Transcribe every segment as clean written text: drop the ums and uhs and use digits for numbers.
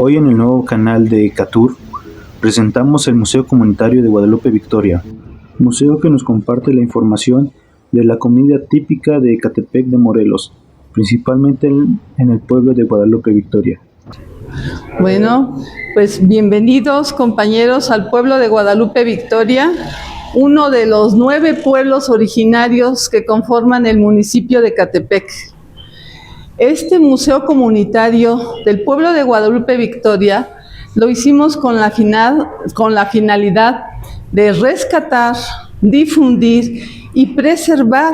Hoy en el nuevo canal de Catur presentamos el Museo Comunitario de Guadalupe Victoria, museo que nos comparte la información de la comida típica de Ecatepec de Morelos, principalmente en el pueblo de Guadalupe Victoria. Bueno, pues bienvenidos compañeros al pueblo de Guadalupe Victoria, uno de los 9 pueblos originarios que conforman el municipio de Ecatepec. Este museo comunitario del pueblo de Guadalupe Victoria lo hicimos con la finalidad de rescatar, difundir y preservar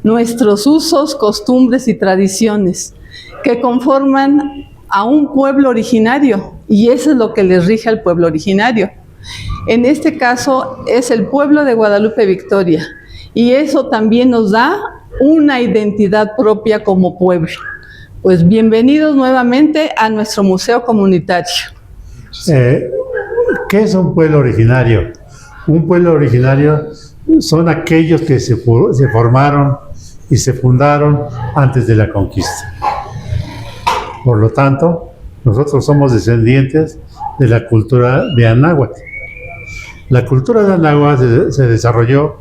nuestros usos, costumbres y tradiciones que conforman a un pueblo originario, y eso es lo que les rige al pueblo originario. En este caso es el pueblo de Guadalupe Victoria, y eso también nos da una identidad propia como pueblo. Pues bienvenidos nuevamente a nuestro museo comunitario. ¿Qué es un pueblo originario? Un pueblo originario son aquellos que se formaron y se fundaron antes de la conquista. Por lo tanto, nosotros somos descendientes de la cultura de Anáhuac. La cultura de Anáhuac se desarrolló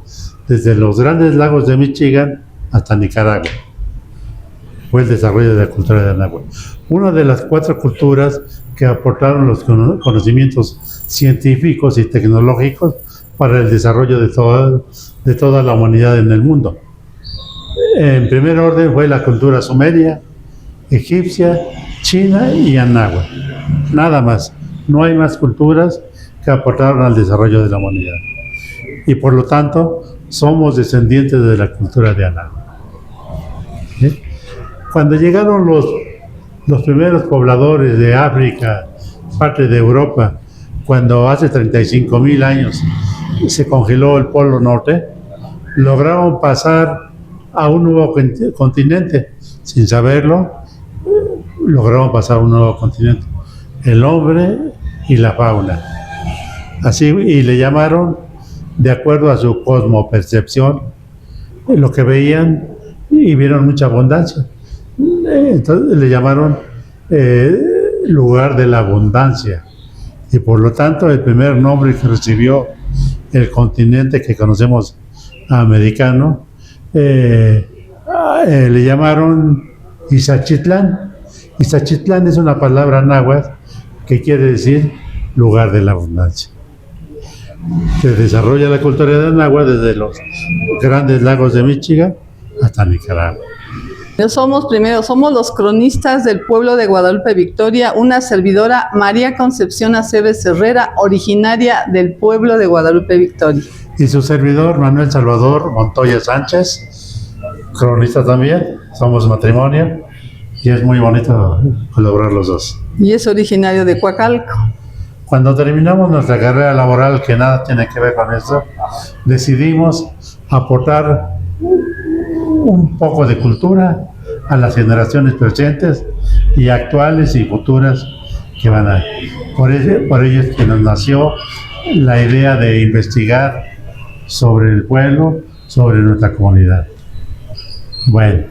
desde los grandes lagos de Michigan hasta Nicaragua. Fue el desarrollo de la cultura de Anáhuac. Una de las 4 culturas que aportaron los conocimientos científicos y tecnológicos para el desarrollo de toda la humanidad en el mundo. En primer orden fue la cultura sumeria, egipcia, china y anáhuac. Nada más. No hay más culturas que aportaron al desarrollo de la humanidad. Y por lo tanto, somos descendientes de la cultura de Anáhuac. ¿Sí? Cuando llegaron los primeros pobladores de África, parte de Europa, cuando hace 35,000 años se congeló el Polo Norte, lograron pasar a un nuevo continente. Sin saberlo, lograron pasar a un nuevo continente. El hombre y la fauna. Así, y le llamaron, de acuerdo a su cosmopercepción, lo que veían y vieron mucha abundancia. Entonces le llamaron lugar de la abundancia, y por lo tanto el primer nombre que recibió el continente que conocemos americano le llamaron Ixachitlán. Ixachitlán es una palabra náhuatl que quiere decir lugar de la abundancia. Se desarrolla la cultura de Anáhuac desde los grandes lagos de Michigan hasta Nicaragua. Somos los cronistas del pueblo de Guadalupe Victoria, una servidora, María Concepción Aceves Herrera, originaria del pueblo de Guadalupe Victoria. Y su servidor, Manuel Salvador Montoya Sánchez, cronista también, somos matrimonio, y es muy bonito colaborar los dos. Y es originario de Coacalco. Cuando terminamos nuestra carrera laboral, que nada tiene que ver con eso, decidimos aportar un poco de cultura a las generaciones presentes y actuales y futuras que van a... Por ello es que nos nació la idea de investigar sobre el pueblo, sobre nuestra comunidad. Bueno,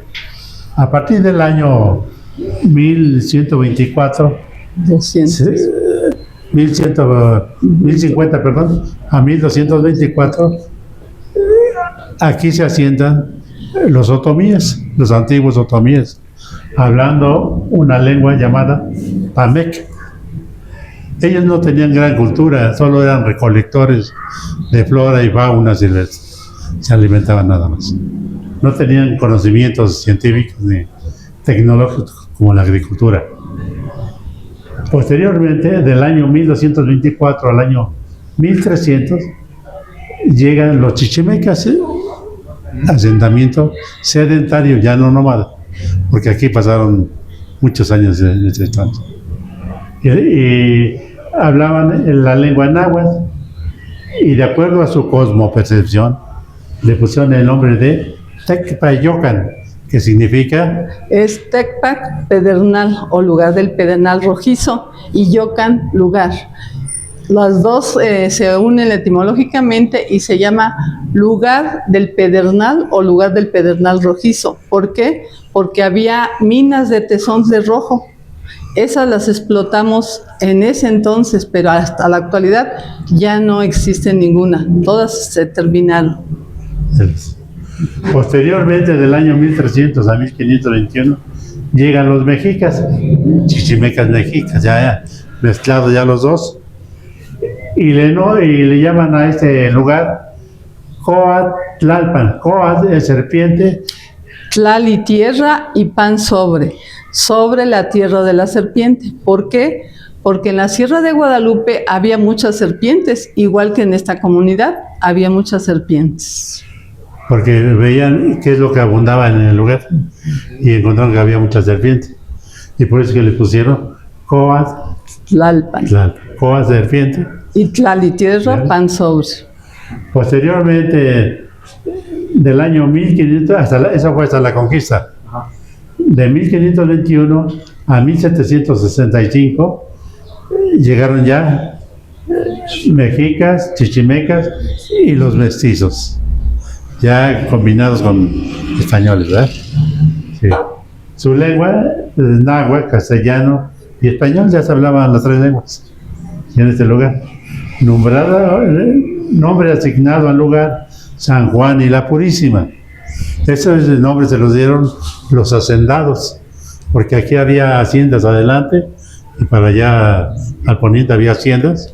a partir del año 1124, 1050, perdón, a 1224, aquí se asientan los otomíes, los antiguos otomíes, hablando una lengua llamada Pamec. Ellos no tenían gran cultura, solo eran recolectores de flora y fauna silvestre, se alimentaban nada más. No tenían conocimientos científicos ni tecnológicos como la agricultura. Posteriormente, del año 1224 al año 1300, llegan los chichimecas, asentamiento sedentario, ya no nómada, porque aquí pasaron muchos años en ese instante. Y hablaban en la lengua náhuatl, y de acuerdo a su cosmopercepción, le pusieron el nombre de Tecpayocan, que significa... Es Tecpac, pedernal o lugar del pedernal rojizo, y Yocan, lugar. Las dos se unen etimológicamente y se llama lugar del pedernal o lugar del pedernal rojizo. ¿Por qué? Porque había minas de tesón de rojo Esas las explotamos en ese entonces, pero hasta la actualidad ya no existe ninguna. Todas se terminaron. Posteriormente, del año 1300 a 1521, llegan los mexicas, chichimecas mexicas, ya mezclados ya los dos, y le llaman a este lugar Coatlalpan. Coat es serpiente. Tlali, tierra, y pan sobre la tierra de la serpiente. ¿Por qué? Porque en la Sierra de Guadalupe había muchas serpientes, igual que en esta comunidad había muchas serpientes. Porque veían qué es lo que abundaba en el lugar y encontraron que había muchas serpientes. Y por eso que le pusieron Tlalpan. Coat serpiente. Y Tlali, tierra, pan sobre. Posteriormente, del año 1500, esa fue hasta la conquista. De 1521 a 1765 llegaron ya mexicas, chichimecas y los mestizos, ya combinados con españoles, ¿verdad? Sí. Su lengua es náhuatl, castellano y español, ya se hablaban las tres lenguas en este lugar. Nombre asignado al lugar, San Juan y la Purísima. Esos nombres se los dieron los hacendados, porque aquí había haciendas adelante y para allá al poniente había haciendas.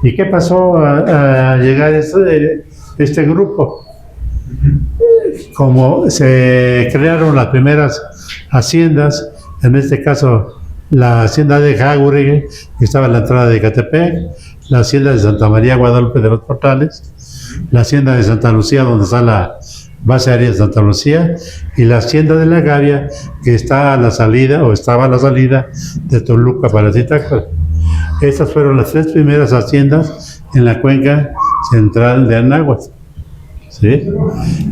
¿Y qué pasó a llegar este grupo? Como se crearon las primeras haciendas, en este caso la hacienda de Jauregui, que estaba en la entrada de Ecatepec, la hacienda de Santa María Guadalupe de los Portales, la hacienda de Santa Lucía, donde está la base aérea de Santa Lucía, y la hacienda de La Gavia, que está a la salida, o estaba a la salida de Toluca para Zitácuaro. Estas fueron las tres primeras haciendas en la cuenca central de Anáhuac. ¿Sí?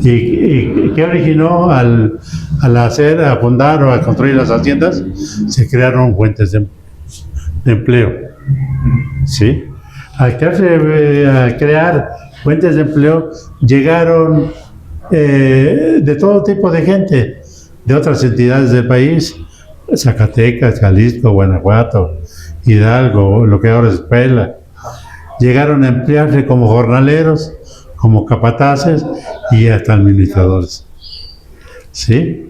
¿Y qué originó al fundar o a construir las haciendas? Se crearon fuentes de empleo. ¿Sí? Al crear fuentes de empleo, llegaron de todo tipo de gente, de otras entidades del país, Zacatecas, Jalisco, Guanajuato, Hidalgo, lo que ahora es Puebla. Llegaron a emplearse como jornaleros, como capataces y hasta administradores. ¿Sí?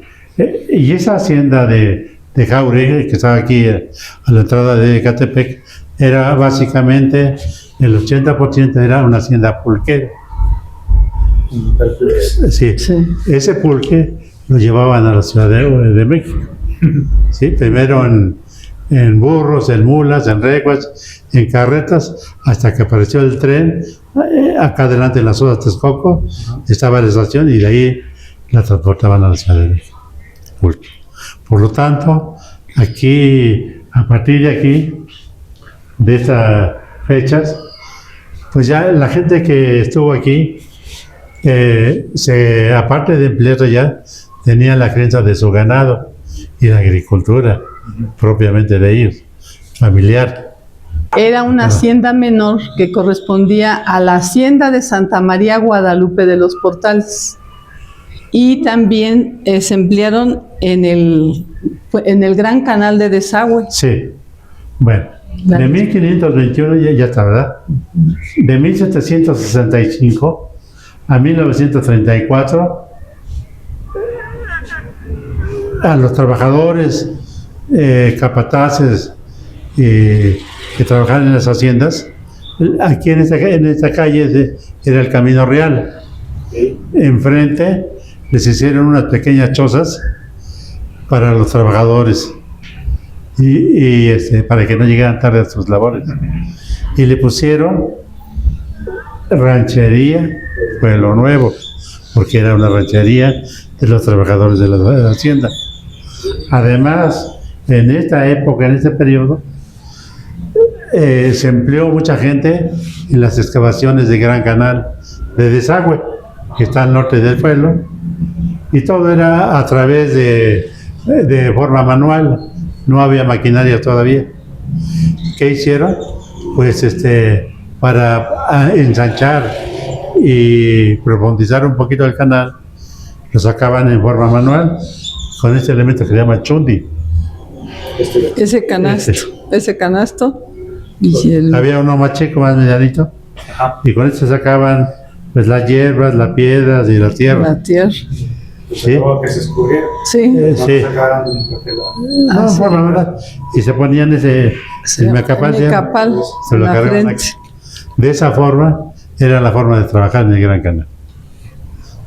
Y esa hacienda de Jauregui, que estaba aquí a la entrada de Ecatepec, era básicamente, el 80% era una hacienda pulquera. Sí. Ese pulque lo llevaban a la Ciudad de México. ¿Sí? Primero en burros, en mulas, en reguas, en carretas, hasta que apareció el tren. Acá adelante en la zona de Texcoco estaba la estación y de ahí la transportaban a la Ciudad de México. Por lo tanto, aquí, a partir de aquí, de estas fechas, pues ya la gente que estuvo aquí, aparte de emplearse ya, tenía la crianza de su ganado y la agricultura propiamente de ellos, familiar. Era una hacienda menor que correspondía a la hacienda de Santa María Guadalupe de los Portales. Y también se emplearon en el gran canal de desagüe. Sí. Bueno, de 1521 ya está, ¿verdad? De 1765 a 1934, a los trabajadores, capataces que trabajaban en las haciendas, aquí en esta calle era el Camino Real. Enfrente les hicieron unas pequeñas chozas para los trabajadores y para que no llegaran tarde a sus labores. Y le pusieron ranchería Pueblo Nuevo, porque era una ranchería de los trabajadores de la hacienda. Además, en esta época, en este periodo, se empleó mucha gente en las excavaciones de Gran Canal de desagüe, que está al norte del pueblo, y todo era a través de forma manual, no había maquinaria todavía. ¿Qué hicieron? Pues para ensanchar y profundizar un poquito el canal, lo sacaban en forma manual con este elemento que se llama chundi. Ese canasto. Y había uno más chico, más medianito, y con eso sacaban pues las hierbas, las piedras y la tierra. La tierra. ¿Sí? Que se escurriera. Sí. Sí. ¿Verdad? Y se ponían el macapal, se lo en la cargaban frente. aquí. De esa forma era la forma de trabajar en el Gran Canal.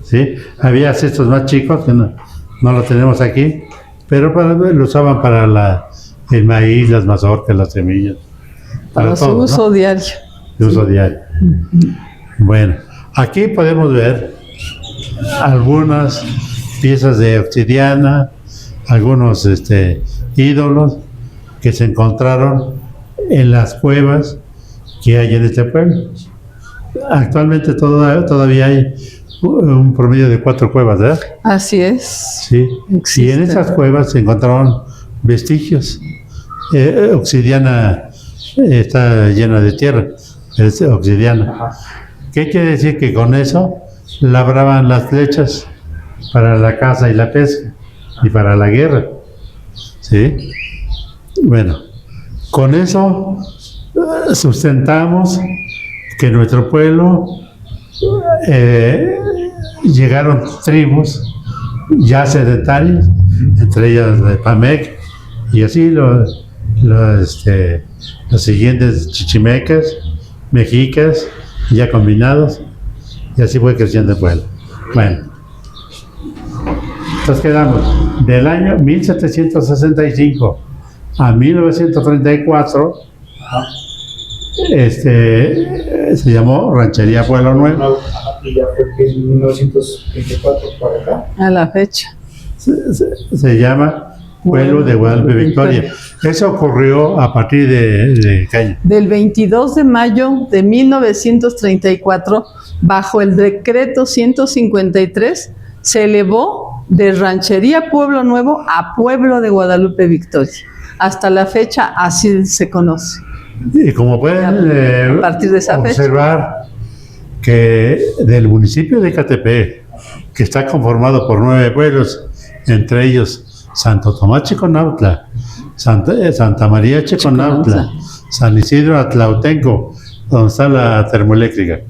¿Sí? Había cestos más chicos que no lo tenemos aquí, pero lo usaban para el maíz, las mazorcas, las semillas. Para su todo, uso ¿no? diario. De uso diario. Bueno, aquí podemos ver algunas piezas de obsidiana, algunos ídolos que se encontraron en las cuevas que hay en este pueblo. Actualmente todavía hay un promedio de 4 cuevas, ¿verdad? Así es. Sí. Existe. Y en esas cuevas se encontraron vestigios. Obsidiana está llena de tierra, es obsidiana. ¿Qué quiere decir? Que con eso labraban las flechas para la caza y la pesca y para la guerra. ¿Sí? Bueno, con eso sustentamos que nuestro pueblo llegaron tribus ya sedentarias, entre ellas la de Pamec, y así los siguientes chichimecas, mexicas, ya combinados, y así fue creciendo el pueblo. Bueno, entonces quedamos del año 1765 a 1934, se llamó Ranchería Pueblo Nuevo. Y ya fue que en 1924 para acá. A la fecha. Se llama Pueblo de Guadalupe Victoria. Eso ocurrió a partir de ¿qué año? Del 22 de mayo de 1934, bajo el decreto 153, se elevó de Ranchería Pueblo Nuevo a Pueblo de Guadalupe Victoria. Hasta la fecha así se conoce. Y como pueden A partir de esa observar, que del municipio de Ecatepec, que está conformado por 9 pueblos, entre ellos Santo Tomás Chiconautla, Santa María Chiconautla, San Isidro Atlautenco, donde está la termoeléctrica,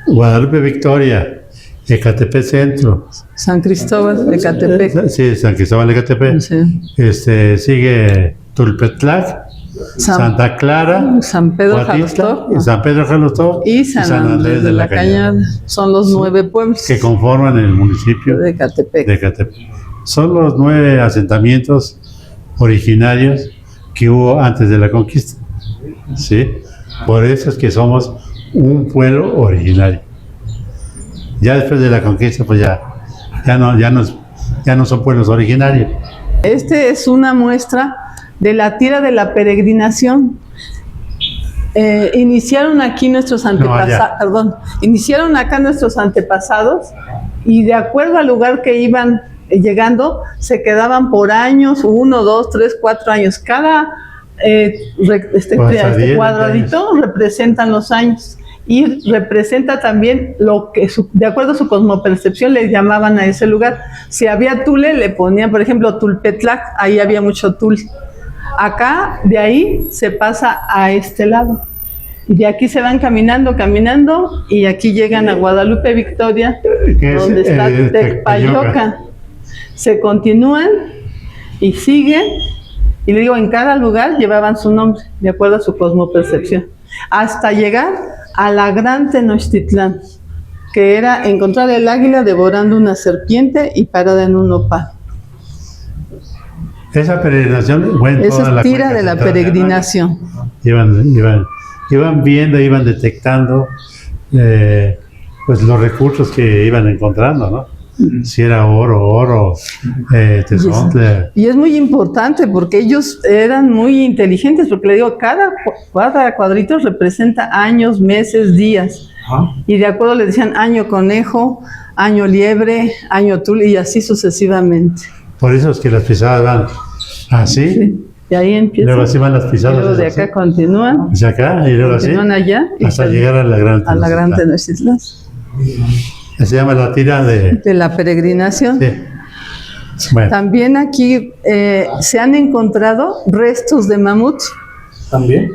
Guadalupe Victoria, Ecatepec Centro, San Cristóbal de Ecatepec. Sí, San Cristóbal de Ecatepec. Sí. Sigue Tulpetlac, Santa Clara, San Pedro Huatitla, Jalostó, San Pedro Jalostó y San Andrés de la Cañada. Son los 9 pueblos que conforman el municipio de Ecatepec. Son los 9 asentamientos originarios que hubo antes de la conquista. ¿Sí? Por eso es que somos un pueblo originario. Ya después de la conquista, pues ya no son pueblos originarios. Este es una muestra de la tira de la peregrinación. Iniciaron aquí nuestros antepasados, iniciaron acá nuestros antepasados, y de acuerdo al lugar que iban llegando, se quedaban por años, 1, 2, 3, 4 años. Cada cuadradito representan los años, y representa también lo que, de acuerdo a su cosmopercepción, le llamaban a ese lugar. Si había tule, le ponían, por ejemplo, Tulpetlac, ahí había mucho tul. Acá, de ahí, se pasa a este lado. Y de aquí se van caminando, y aquí llegan a Guadalupe Victoria, donde está Tecpayoca. Se continúan y siguen, y le digo, en cada lugar llevaban su nombre, de acuerdo a su cosmopercepción, hasta llegar a la Gran Tenochtitlán, que era encontrar el águila devorando una serpiente y parada en un nopal. Esa peregrinación fue en Esa toda la tira cuenca de la central, peregrinación. Iban viendo, iban detectando pues los recursos que iban encontrando, ¿no? Si era oro, tesontle. Y es muy importante porque ellos eran muy inteligentes, porque le digo, cada cuadrito representa años, meses, días. Y de acuerdo le decían año conejo, año liebre, año tul, y así sucesivamente. Por eso es que las pisadas van así. Sí. Y ahí empiezan. Luego así van las pisadas. Y luego de acá así. continúan. Hacia acá y luego Continúan así. allá. Hasta llegar a la Gran Tenochtitlán. A la Gran Tenochtitlán. Se llama la tira de la peregrinación. Sí. Bueno, También aquí se han encontrado restos de mamut.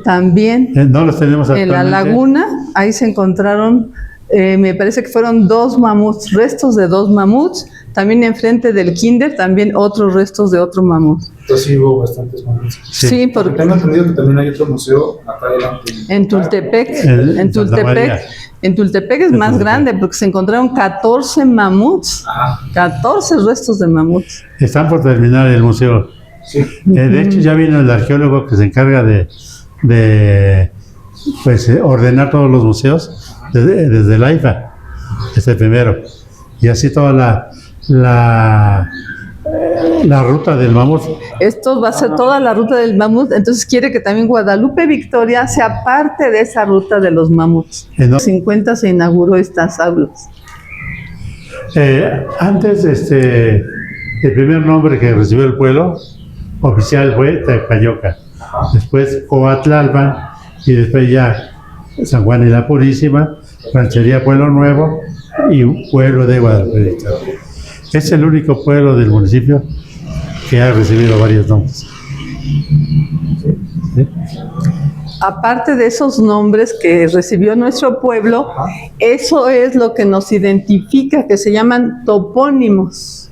También no los tenemos en la actualmente. laguna, ahí se encontraron, me parece que fueron 2 mamuts, restos de 2 mamuts. También enfrente del kinder, también otros restos de otro mamut. Entonces sí hubo bastantes mamuts. Sí, Porque porque tengo entendido que también hay otro museo acá adelante. en Tultepec, En Santa María. en Tultepec es más grande porque se encontraron 14 mamuts, 14 restos de mamuts. Están por terminar el museo. Sí. De hecho, ya vino el arqueólogo que se encarga de ordenar todos los museos desde el AIFA, el primero. Y así toda la ruta del mamut. Esto va a ser toda la ruta del mamut, entonces quiere que también Guadalupe Victoria sea parte de esa ruta de los mamuts. En los 50 se inauguró estas aulas. Antes, el primer nombre que recibió el pueblo oficial fue Tecpayoca, después Coatlalpan y después ya San Juan y la Purísima, Ranchería Pueblo Nuevo y Pueblo de Guadalupe Victoria. Es el único pueblo del municipio que ha recibido varios nombres. ¿Sí? Aparte de esos nombres que recibió nuestro pueblo, eso es lo que nos identifica, que se llaman topónimos.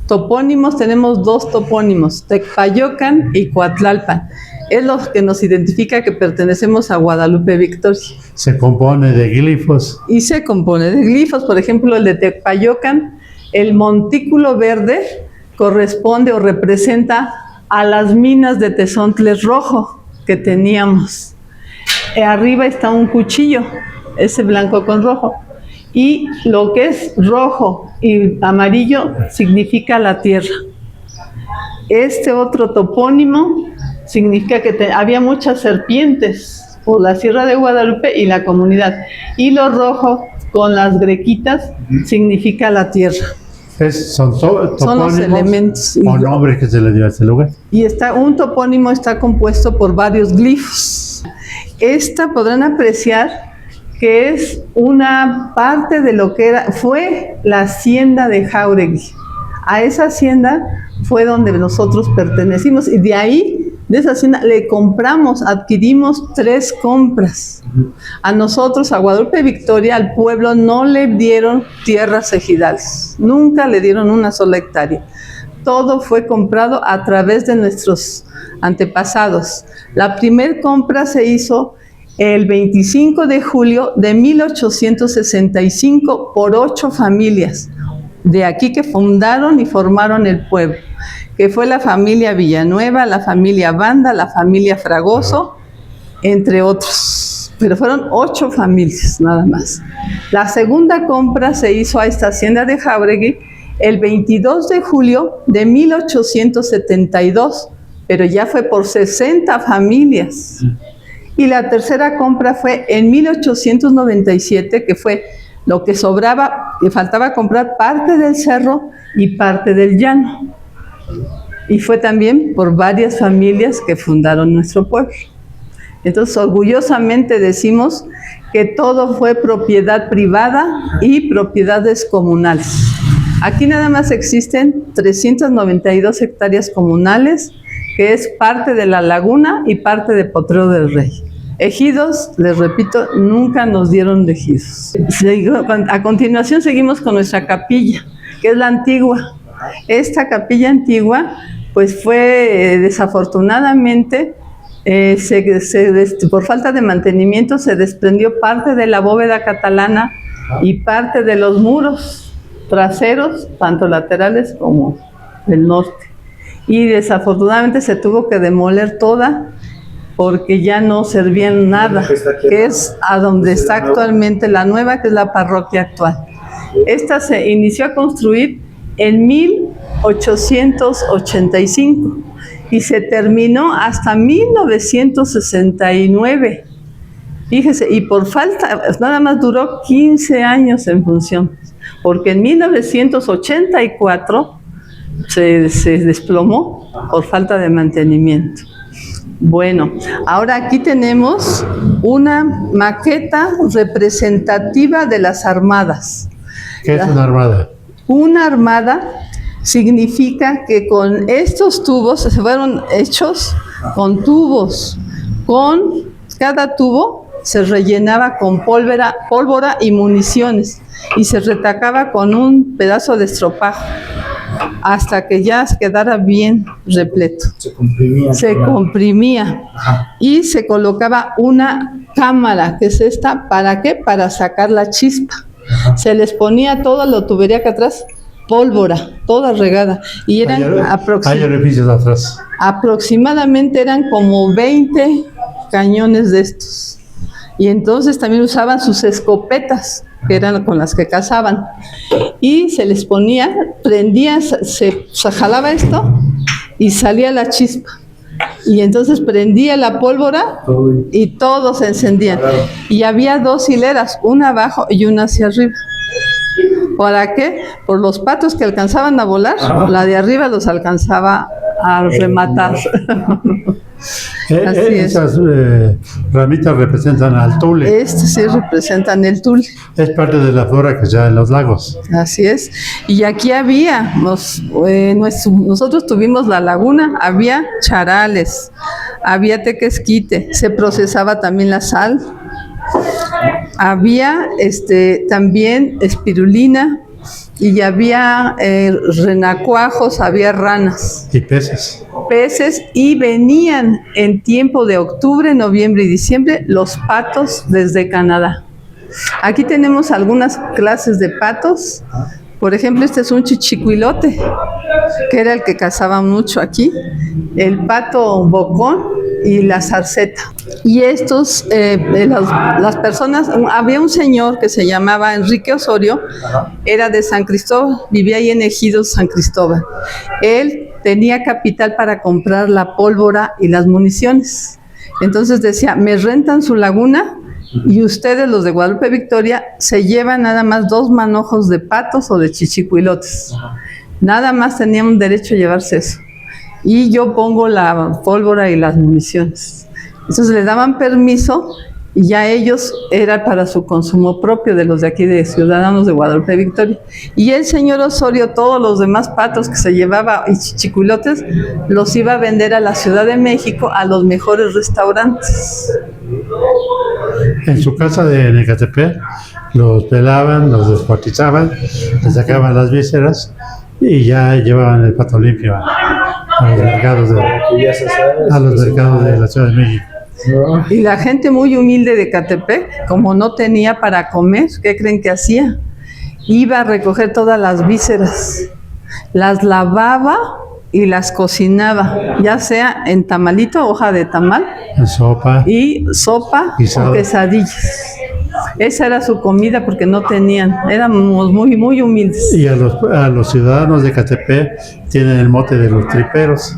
Topónimos, tenemos 2 topónimos, Tecpayocan y Coatlalpan. Es lo que nos identifica que pertenecemos a Guadalupe Victoria. Se compone de glifos. Y se compone de glifos, por ejemplo, el de Tecpayocan, el montículo verde corresponde o representa a las minas de Tezontles rojo que teníamos. Arriba está un cuchillo, ese blanco con rojo. Y lo que es rojo y amarillo significa la tierra. Este otro topónimo significa que había muchas serpientes por la Sierra de Guadalupe y la comunidad. Y lo rojo con las grequitas significa la tierra. Son los elementos o nombres que se le dio a este lugar. Y un topónimo está compuesto por varios glifos. Podrán apreciar que es una parte de lo que fue la hacienda de Jáuregui. A esa hacienda fue donde nosotros pertenecimos y de ahí, de esa hacienda, le compramos, adquirimos 3 compras. A nosotros, a Guadalupe Victoria, al pueblo no le dieron tierras ejidales, nunca le dieron una sola hectárea. Todo fue comprado a través de nuestros antepasados. La primer compra se hizo el 25 de julio de 1865 por 8 familias de aquí que fundaron y formaron el pueblo, que fue la familia Villanueva, la familia Banda, la familia Fragoso, entre otros. Pero fueron 8 familias nada más. La segunda compra se hizo a esta hacienda de Jáuregui el 22 de julio de 1872, pero ya fue por 60 familias. Y la tercera compra fue en 1897, que fue lo que sobraba, que faltaba comprar parte del cerro y parte del llano. Y fue también por varias familias que fundaron nuestro pueblo. Entonces, orgullosamente decimos que todo fue propiedad privada y propiedades comunales. Aquí nada más existen 392 hectáreas comunales, que es parte de la laguna y parte de Potrero del Rey. Ejidos, les repito, nunca nos dieron de ejidos. A continuación seguimos con nuestra capilla, que es la antigua. Esta capilla antigua, pues fue desafortunadamente, por falta de mantenimiento, se desprendió parte de la bóveda catalana y parte de los muros traseros, tanto laterales como del norte. Y desafortunadamente se tuvo que demoler toda porque ya no servían nada, que es a donde está actualmente la nueva, que es la parroquia actual. Esta se inició a construir en 1885 y se terminó hasta 1969. Fíjese, y por falta, nada más duró 15 años en función, porque en 1984 se desplomó por falta de mantenimiento. Bueno, ahora aquí tenemos una maqueta representativa de las armadas. ¿Qué es una armada? Una armada significa que con estos tubos se fueron hechos con tubos. Con cada tubo se rellenaba con pólvora y municiones y se retacaba con un pedazo de estropajo hasta que ya quedara bien repleto. Se comprimía. Se comprimía y se colocaba una cámara, que es esta, ¿para qué? Para sacar la chispa. Se les ponía toda la tubería que atrás, pólvora, toda regada, y eran Hay orificios atrás. aproximadamente eran como 20 cañones de estos. Y entonces también usaban sus escopetas, que eran con las que cazaban. Y se les ponía, prendía, se jalaba esto y salía la chispa. Y entonces prendía la pólvora y todo se encendía. Y había dos hileras, una abajo y una hacia arriba. ¿Para qué? Por los patos que alcanzaban a volar, la de arriba los alcanzaba a rematar. Esas ramitas representan al tule. Sí representan el tule. Es parte de la flora que se da en los lagos. Así es. Y aquí había, nosotros tuvimos la laguna, había charales, había tequesquite, se procesaba también la sal, había también espirulina y había renacuajos, había ranas. Y peces. Y venían en tiempo de octubre, noviembre y diciembre los patos desde Canadá. Aquí tenemos algunas clases de patos. Por ejemplo, este es un chichicuilote, que era el que cazaban mucho aquí, el pato bocón y la zarceta. Y estos, las personas, había un señor que se llamaba Enrique Osorio, era de San Cristóbal, vivía ahí en Ejidos, San Cristóbal. Él tenía capital para comprar la pólvora y las municiones. Entonces decía, me rentan su laguna y ustedes, los de Guadalupe Victoria, se llevan nada más 2 manojos de patos o de chichicuilotes. Nada más tenían derecho a llevarse eso. Y yo pongo la pólvora y las municiones. Entonces les daban permiso y ya ellos era para su consumo propio de los de aquí, de ciudadanos de Guadalupe Victoria. Y el señor Osorio, todos los demás patos que se llevaba y chichicuilotes, los iba a vender a la Ciudad de México a los mejores restaurantes. En su casa de Ecatepec los pelaban, los descuartizaban, les sacaban las vísceras y ya llevaban el pato limpio a los mercados de la Ciudad de México. Y la gente muy humilde de Ecatepec, como no tenía para comer, ¿qué creen que hacía? Iba a recoger todas las vísceras, las lavaba y las cocinaba, ya sea en tamalito, hoja de tamal, en sopa o quesadillas. Esa era su comida porque no tenían, éramos muy, muy humildes. Y a los ciudadanos de Ecatepec tienen el mote de los triperos.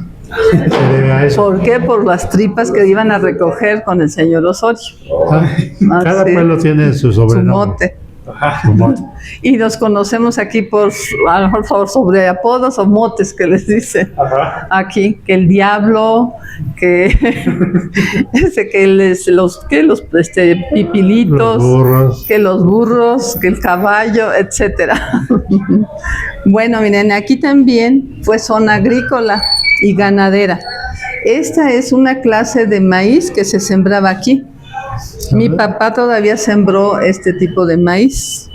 Se debe a eso. ¿Por qué? Por las tripas que iban a recoger con el señor Osorio. Cada pueblo tiene su sobrenombre. Su mote. Y nos conocemos aquí a lo mejor sobre apodos o motes que les dicen. Aquí, que el diablo, que los pipilitos, que los burros, que el caballo, etcétera. Bueno, miren, aquí también fue zona agrícola y ganadera. Esta es una clase de maíz que se sembraba aquí. Mi papá todavía sembró este tipo de maíz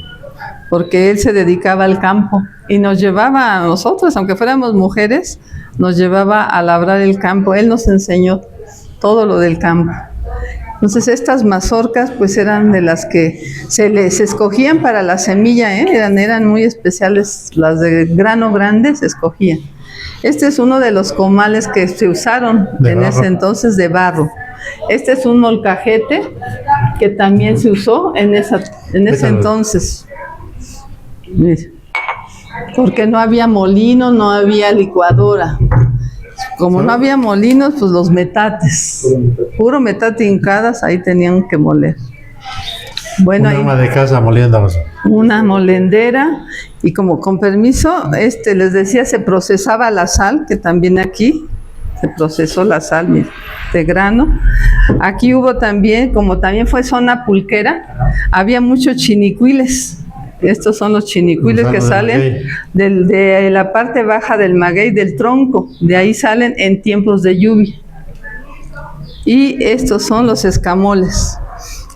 porque él se dedicaba al campo y nos llevaba a nosotros, aunque fuéramos mujeres, nos llevaba a labrar el campo. Él nos enseñó todo lo del campo. Entonces estas mazorcas pues eran de las que se escogían para la semilla, eran muy especiales, las de grano grande se escogían. Este es uno de los comales que se usaron en ese entonces de barro. Este es un molcajete que también se usó en ese entonces. Porque no había molino, no había licuadora. Como no había molinos, pues los metates. Puro metate hincadas, ahí tenían que moler. Bueno, una ama de casa moliéndolos. Una molendera, y como con permiso, les decía, se procesaba la sal, que también aquí se procesó la sal de grano. Aquí hubo también, como también fue zona pulquera, había muchos chinicuiles. Estos son los chinicuiles que salen de la parte baja del maguey, del tronco. De ahí salen en tiempos de lluvia. Y estos son los escamoles,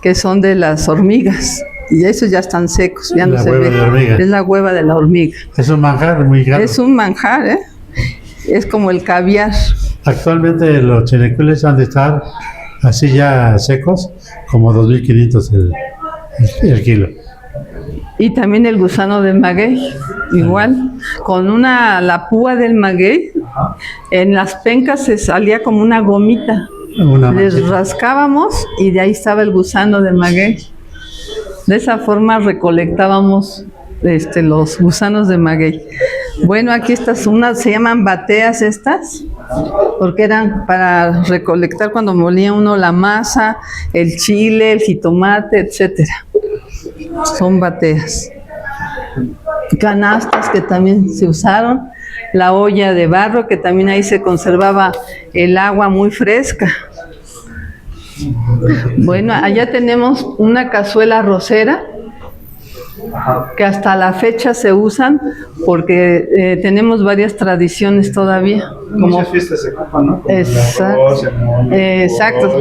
que son de las hormigas. Y esos ya están secos, ya no se ve. Es la hueva de la hormiga. Es un manjar muy grande. Es un manjar, ¿eh? Es como el caviar. Actualmente los chinicuiles han de estar así ya secos, como 2.500 el kilo. Y también el gusano del maguey, igual, con la púa del maguey, en las pencas se salía como una gomita. Les rascábamos y de ahí estaba el gusano del maguey. De esa forma recolectábamos los gusanos de maguey. Bueno, aquí estas unas se llaman bateas estas, porque eran para recolectar cuando molía uno la masa, el chile, el jitomate, etcétera. Son bateas. Canastas que también se usaron, la olla de barro que también ahí se conservaba el agua muy fresca. Bueno, allá tenemos una cazuela arrocera que hasta la fecha se usan porque tenemos varias tradiciones todavía. Muchas fiestas se ocupan, ¿no? Exacto.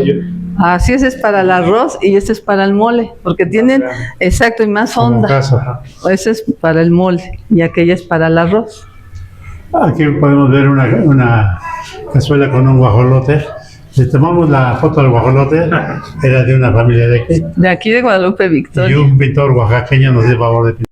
Así es para el arroz y este es para el mole, porque tienen, exacto, y más onda. Ese es para el mole y aquella es para el arroz. Aquí podemos ver una cazuela con un guajolote. Si tomamos la foto del guajolote, era de una familia de aquí. De aquí de Guadalupe Victoria. Y un pintor oaxaqueño nos dio favor de pintar.